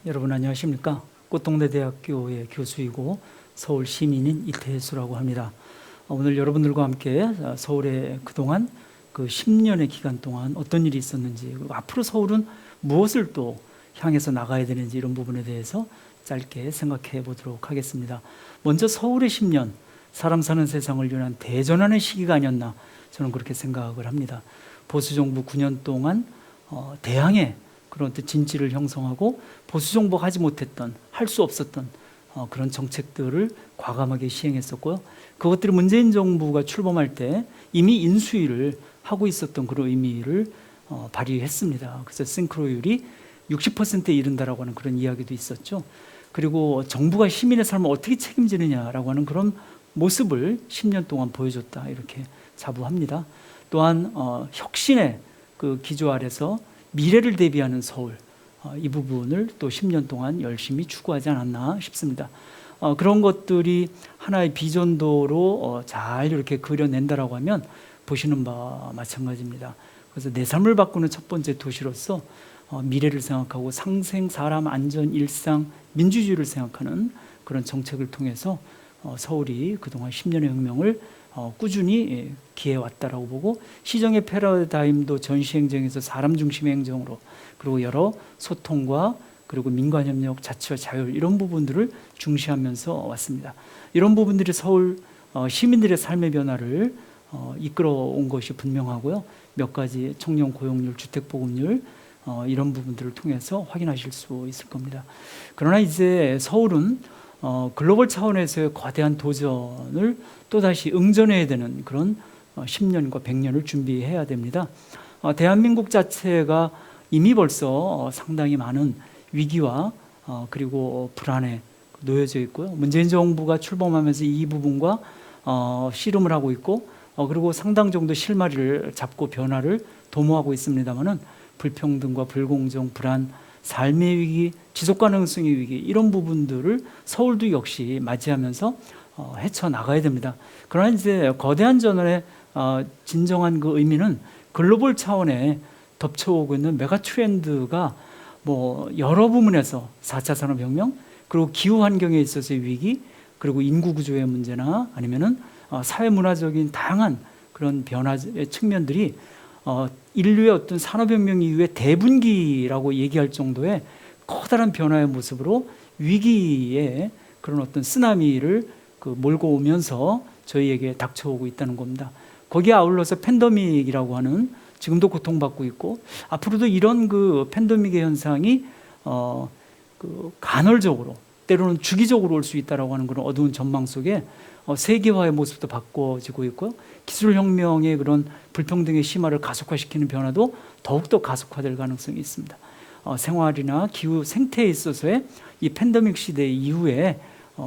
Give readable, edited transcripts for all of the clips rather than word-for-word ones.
여러분 안녕하십니까? 꽃동네대학교의 교수이고 서울 시민인 이태수라고 합니다. 오늘 여러분들과 함께 서울에 그동안 그 10년의 기간 동안 어떤 일이 있었는지, 앞으로 서울은 무엇을 또 향해서 나가야 되는지, 이런 부분에 대해서 짧게 생각해 보도록 하겠습니다. 먼저 서울의 10년, 사람 사는 세상을 위한 대전환의 시기가 아니었나, 저는 그렇게 생각을 합니다. 보수정부 9년 동안 대항해 그런 어떤 진지를 형성하고 보수정부가 하지 못했던, 할 수 없었던 그런 정책들을 과감하게 시행했었고요. 그것들이 문재인 정부가 출범할 때 이미 인수위를 하고 있었던 그런 의미를 발휘했습니다. 그래서 싱크로율이 60%에 이른다라고 하는 그런 이야기도 있었죠. 그리고 정부가 시민의 삶을 어떻게 책임지느냐라고 하는 그런 모습을 10년 동안 보여줬다, 이렇게 자부합니다. 또한 혁신의 그 기조 아래서 미래를 대비하는 서울, 이 부분을 또 10년 동안 열심히 추구하지 않았나 싶습니다. 그런 것들이 하나의 비전도로 잘 이렇게 그려낸다라고 하면 보시는 바와 마찬가지입니다. 그래서 내 삶을 바꾸는 첫 번째 도시로서 미래를 생각하고 상생, 사람, 안전, 일상, 민주주의를 생각하는 그런 정책을 통해서 서울이 그동안 10년의 혁명을 꾸준히 기해왔다라고 보고, 시정의 패러다임도 전시행정에서 사람 중심의 행정으로, 그리고 여러 소통과 그리고 민관협력, 자치와 자율, 이런 부분들을 중시하면서 왔습니다. 이런 부분들이 서울 시민들의 삶의 변화를 이끌어온 것이 분명하고요. 몇 가지 청년 고용률, 주택 보급률, 이런 부분들을 통해서 확인하실 수 있을 겁니다. 그러나 이제 서울은 글로벌 차원에서의 거대한 도전을 또다시 응전해야 되는 그런 10년과 100년을 준비해야 됩니다. 대한민국 자체가 이미 벌써 상당히 많은 위기와 그리고 불안에 놓여져 있고요. 문재인 정부가 출범하면서 이 부분과 씨름을 하고 있고, 그리고 상당 정도 실마리를 잡고 변화를 도모하고 있습니다만은, 불평등과 불공정, 불안, 삶의 위기, 지속가능성의 위기, 이런 부분들을 서울도 역시 맞이하면서 헤쳐나가야 됩니다. 그러나 이제 거대한 전환의 진정한 그 의미는 글로벌 차원에 덮쳐오고 있는 메가 트렌드가 여러 부문에서 4차 산업혁명, 그리고 기후 환경에 있어서의 위기, 그리고 인구 구조의 문제나 아니면은 사회 문화적인 다양한 그런 변화의 측면들이 인류의 어떤 산업혁명 이후의 대분기라고 얘기할 정도의 커다란 변화의 모습으로 위기의 그런 어떤 쓰나미를 몰고 오면서 저희에게 닥쳐오고 있다는 겁니다. 거기에 아울러서 팬데믹이라고 하는, 지금도 고통받고 있고 앞으로도 이런 그 팬데믹의 현상이 간헐적으로, 때로는 주기적으로 올 수 있다라고 하는 그런 어두운 전망 속에 세계화의 모습도 바꿔지고 있고요. 기술혁명의 그런 불평등의 심화를 가속화시키는 변화도 더욱더 가속화될 가능성이 있습니다. 생활이나 기후, 생태에 있어서의 이 팬데믹 시대 이후에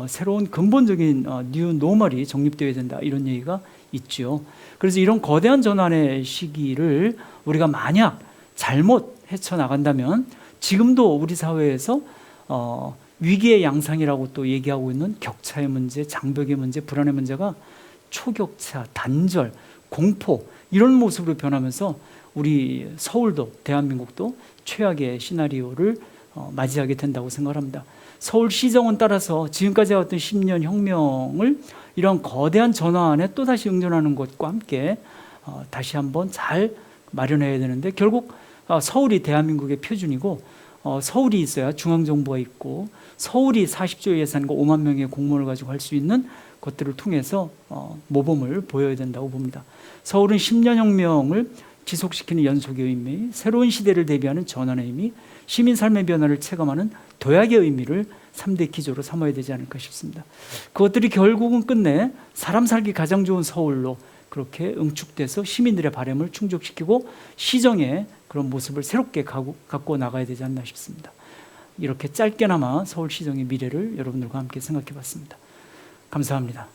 새로운 근본적인 뉴 노멀이 정립되어야 된다, 이런 얘기가 있죠. 그래서 이런 거대한 전환의 시기를 우리가 만약 잘못 헤쳐나간다면, 지금도 우리 사회에서 위기의 양상이라고 또 얘기하고 있는 격차의 문제, 장벽의 문제, 불안의 문제가 초격차, 단절, 공포, 이런 모습으로 변하면서 우리 서울도, 대한민국도 최악의 시나리오를 맞이하게 된다고 생각합니다. 서울시정은 따라서 지금까지 해왔던 10년 혁명을 이런 거대한 전환에 또다시 응전하는 것과 함께 다시 한번 잘 마련해야 되는데, 결국 서울이 대한민국의 표준이고, 서울이 있어야 중앙정부가 있고, 서울이 40조 예산과 5만 명의 공무원을 가지고 할 수 있는 것들을 통해서 모범을 보여야 된다고 봅니다. 서울은 10년 혁명을 지속시키는 연속의 의미, 새로운 시대를 대비하는 전환의 의미, 시민 삶의 변화를 체감하는 도약의 의미를 3대 기조로 삼아야 되지 않을까 싶습니다. 그것들이 결국은 끝내 사람 살기 가장 좋은 서울로 그렇게 응축돼서 시민들의 바람을 충족시키고 시정의 그런 모습을 새롭게 갖고 나가야 되지 않나 싶습니다. 이렇게 짧게나마 서울시정의 미래를 여러분들과 함께 생각해 봤습니다. 감사합니다.